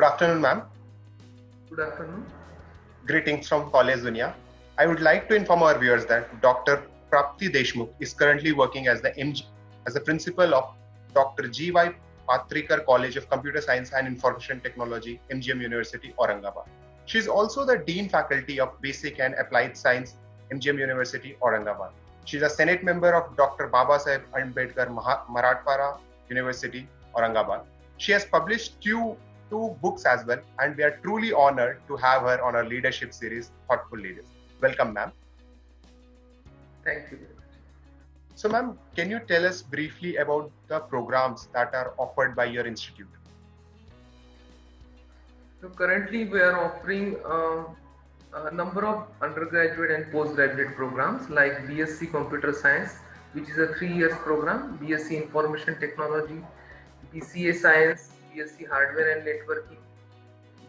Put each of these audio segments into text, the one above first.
afternoon, ma'am. Good afternoon. Greetings from College Dunia. I would like to inform our viewers that Dr. Prapti Deshmukh is currently working as the principal of Dr. G.Y. Patrikar College of Computer Science and Information Technology, MGM University, Aurangabad. She is also the Dean Faculty of Basic and Applied Science, MGM University, Aurangabad. She is a Senate member of Dr. Babasaheb Ambedkar Marathwada University, Aurangabad. She has published two books as well, and we are truly honored to have her on our leadership series, Thoughtful Leaders. Welcome, ma'am. Thank you very much. So, ma'am, can you tell us briefly about the programs that are offered by your institute? So currently we are offering a number of undergraduate and postgraduate programs like BSc Computer Science, which is a 3 years program, BSc Information Technology, BCA Science, BSc Hardware and Networking,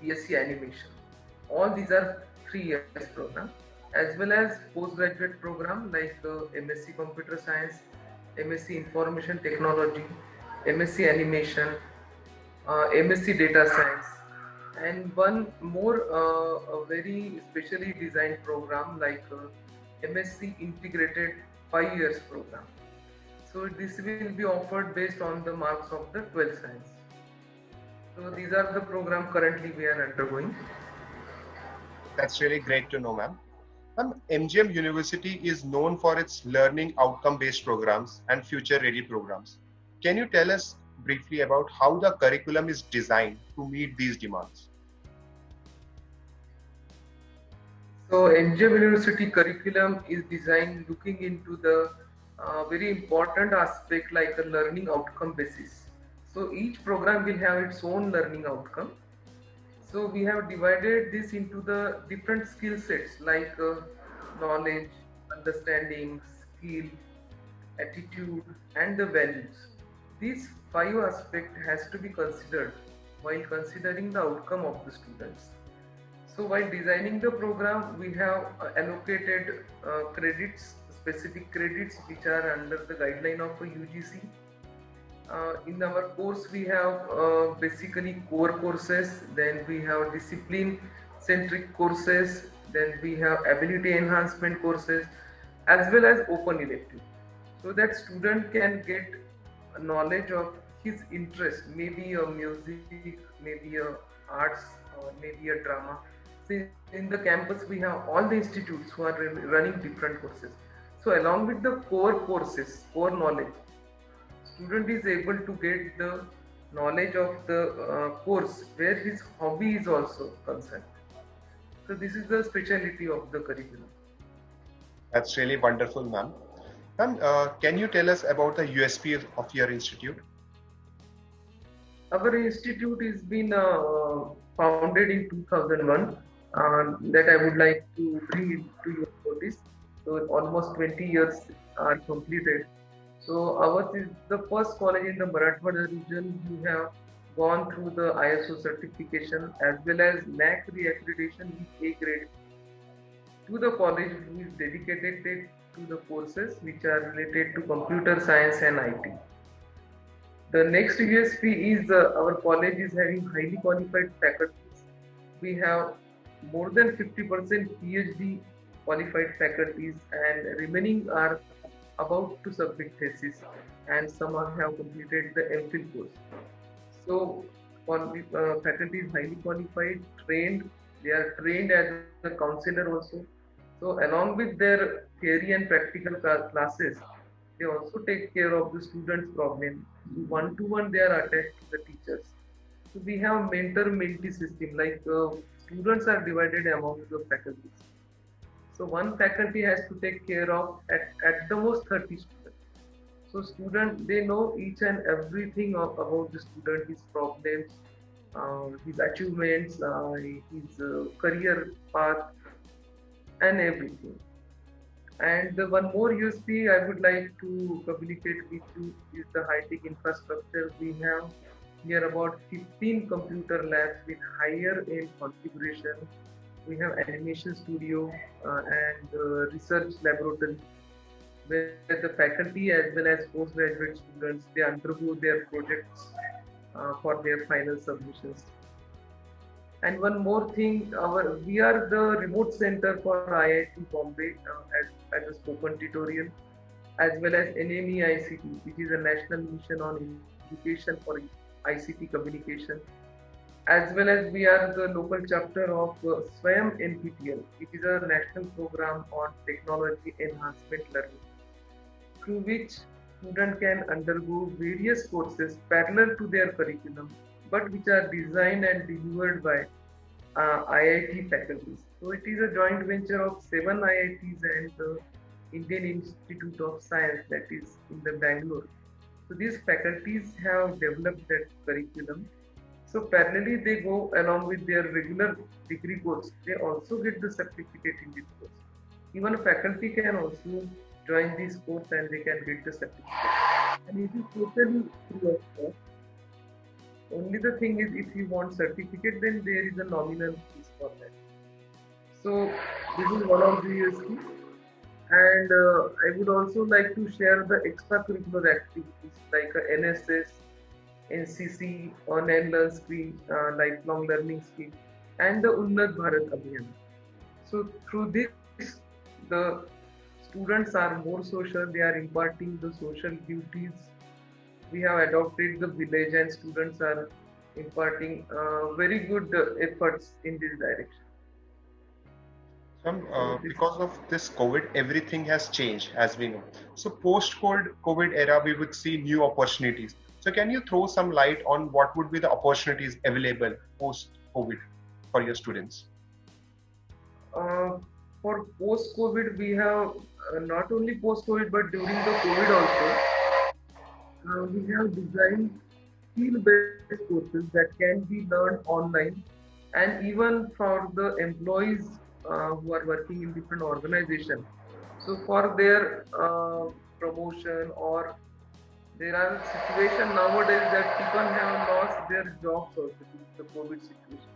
BSc Animation. All these are 3 years program, as well as postgraduate program like MSc Computer Science, MSc Information Technology, MSc Animation, MSc Data Science, and one more a very specially designed program like MSc Integrated 5 years program. So this will be offered based on the marks of the 12th science. So these are the program currently we are undergoing. That's really great to know, ma'am. Ma'am, MGM University is known for its learning outcome-based programs and future-ready programs. Can you tell us briefly about how the curriculum is designed to meet these demands? So MGM University curriculum is designed looking into the very important aspect like a learning outcome basis. So each program will have its own learning outcome. So we have divided this into the different skill sets like knowledge, understanding, skill, attitude, and the values. These 5 aspects has to be considered while considering the outcome of the students. So while designing the program, we have allocated credits, specific credits which are under the guideline of UGC. In our course, we have basically core courses, then we have discipline-centric courses, then we have ability enhancement courses, as well as open elective. So that student can get knowledge of his interest, maybe a music, maybe a arts, or maybe a drama. So in the campus, we have all the institutes who are running different courses. So along with the core courses, core knowledge, student is able to get the knowledge of the course where his hobby is also concerned. So this is the speciality of the curriculum. That's really wonderful, ma'am. Ma'am, can you tell us about the USP of your institute? Our institute has been founded in 2001. That I would like to bring to your notice. So almost 20 years are completed. So ours is the first college in the Marathwada region who have gone through the ISO certification as well as NAAC reaccreditation with A grade to the college who is dedicated to the courses which are related to computer science and IT. The next USP is our college is having highly qualified faculties. We have more than 50% PhD qualified faculties, and remaining are about to submit thesis, and some have completed the MPhil course. So faculty is highly qualified, trained. They are trained as a counselor also. So along with their theory and practical classes, they also take care of the students' problem. One-to-one, they are attached to the teachers. So we have mentor-mentee system, like students are divided among the faculties. So one faculty has to take care of at the most 30 students. So student, they know each and everything about the student, his problems, his achievements, his career path, and everything. And the one more USP I would like to communicate with you is the high-tech infrastructure. We have here about 15 computer labs with higher end configuration. We have animation studio and research laboratory where the faculty as well as postgraduate students, they undergo their projects for their final submissions. And one more thing, we are the remote center for IIT Bombay as a spoken tutorial, as well as NME ICT, which is a national mission on education for ICT communication, as well as we are the local chapter of Swayam NPTL, which is a national program on technology enhancement learning, through which student can undergo various courses parallel to their curriculum, but which are designed and delivered by IIT faculties. So it is a joint venture of 7 IITs and the Indian Institute of Science, that is in the Bangalore. So these faculties have developed that curriculum. So parallelly they go along with their regular degree course. They also get the certificate in this course. Even a faculty can also join this course and they can get the certificate. And it is totally free of cost. Only the thing is, if you want certificate, then there is a nominal fees for that. So this is one of the USP. And I would also like to share the extracurricular activities like NSS, NCC, on and learn scheme, lifelong learning scheme, and the Unnat Bharat Abhiyan. So through this, the students are more social. They are imparting the social duties. We have adopted the village, and students are imparting very good efforts in this direction. So this, Because of this COVID, everything has changed, as we know. So post-COVID era, we would see new opportunities. So can you throw some light on what would be the opportunities available post-COVID for your students? uh, for post-COVID, we have not only post-COVID but during the COVID also, we have designed skill-based courses that can be learned online, and even for the employees who are working in different organizations. So for their promotion, or there are situations nowadays that people have lost their jobs also due to the COVID situation.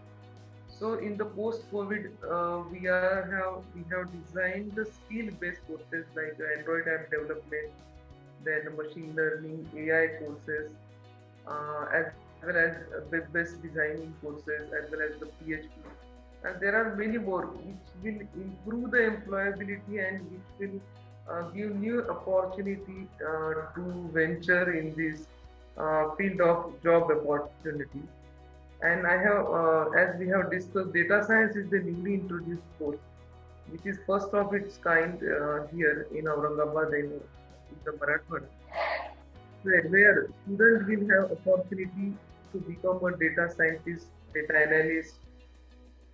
So in the post-COVID, we have designed the skill-based courses like Android app development, then machine learning, AI courses, as well as web-based designing courses, as well as the PHP. And there are many more which will improve the employability and which will give new opportunity to venture in this field of job opportunities. And I have, as we have discussed, data science is the newly introduced course, which is first of its kind here in Aurangabad in the Marathwada, where students will have opportunity to become a data scientist, data analyst,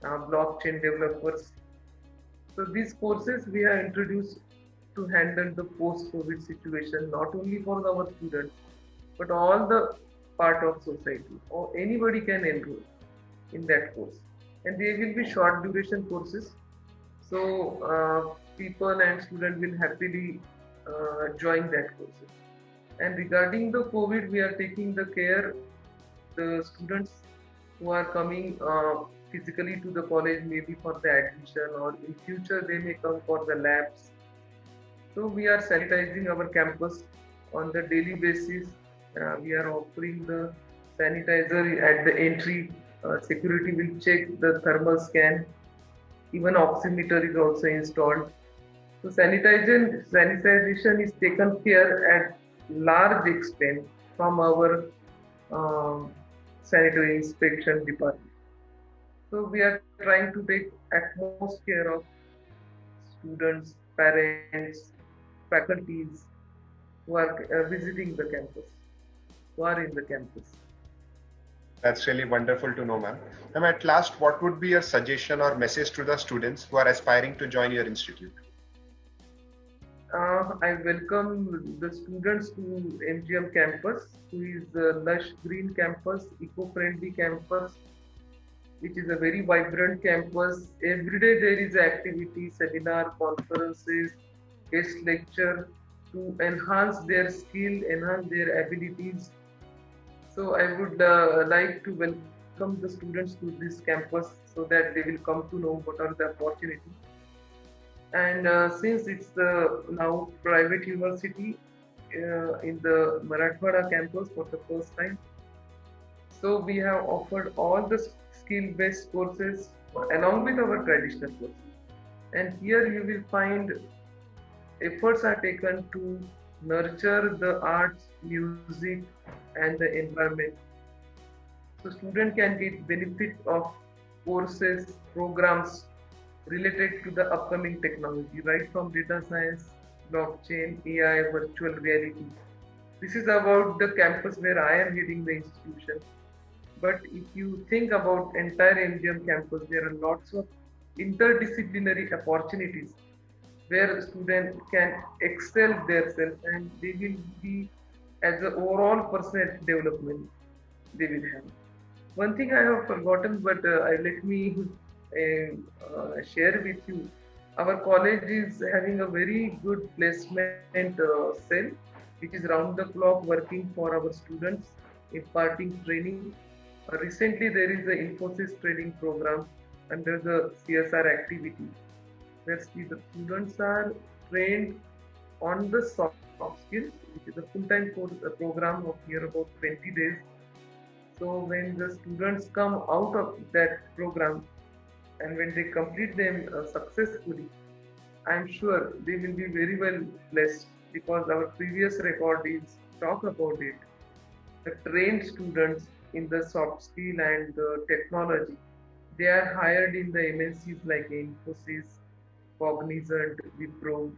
blockchain developers. So these courses we have introduced to handle the post-COVID situation, not only for our students, but all the part of society, or anybody can enroll in that course. And they will be short duration courses. So people and students will happily join that courses. And regarding the COVID, we are taking the care the students who are coming physically to the college, maybe for the admission, or in future they may come for the labs. So we are sanitizing our campus on the daily basis. We are offering the sanitizer at the entry. Security will check the thermal scan. Even oximeter is also installed. So sanitization is taken care at large extent from our um, sanitary inspection department. So we are trying to take utmost care of students, parents, faculties who are visiting the campus, who are in the campus. That's really wonderful to know, ma'am. Ma'am, at last, what would be your suggestion or message to the students who are aspiring to join your institute? I welcome the students to MGM campus, who is a lush green campus, eco-friendly campus, which is a very vibrant campus. Every day there is activity, seminar, conferences, guest lecture to enhance their skill, enhance their abilities. So I would like to welcome the students to this campus so that they will come to know what are the opportunities. And since it's the now private university in the Marathwada campus for the first time, so we have offered all the skill-based courses along with our traditional courses. And here you will find efforts are taken to nurture the arts, music, and the environment. So student can get benefit of courses, programs related to the upcoming technology, right from data science, blockchain, AI, virtual reality. This is about the campus where I am heading the institution. But if you think about entire MGM campus, there are lots of interdisciplinary opportunities where students can excel themselves and they will be as an overall personal development they will have. One thing I have forgotten, but let me share with you. Our college is having a very good placement cell, which is round the clock working for our students, imparting training. Recently, there is the Infosys training program under the CSR activity, where the students are trained on the soft skills, which is a full-time course, a program of near about 20 days. So when the students come out of that program and when they complete them successfully, I'm sure they will be very well blessed because our previous record is talk about it. The trained students in the soft skill and the technology, they are hired in the MNCs like Infosys, Cognizant, Wipro,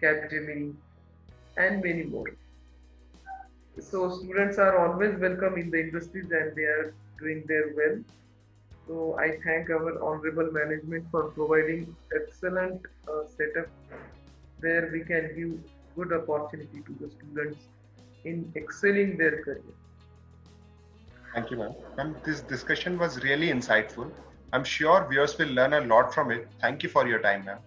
Capgemini, and many more. So students are always welcome in the industries and they are doing their well. So I thank our honorable management for providing excellent setup where we can give good opportunity to the students in excelling their career. Thank you, ma'am. Ma'am, this discussion was really insightful. I'm sure viewers will learn a lot from it. Thank you for your time, ma'am.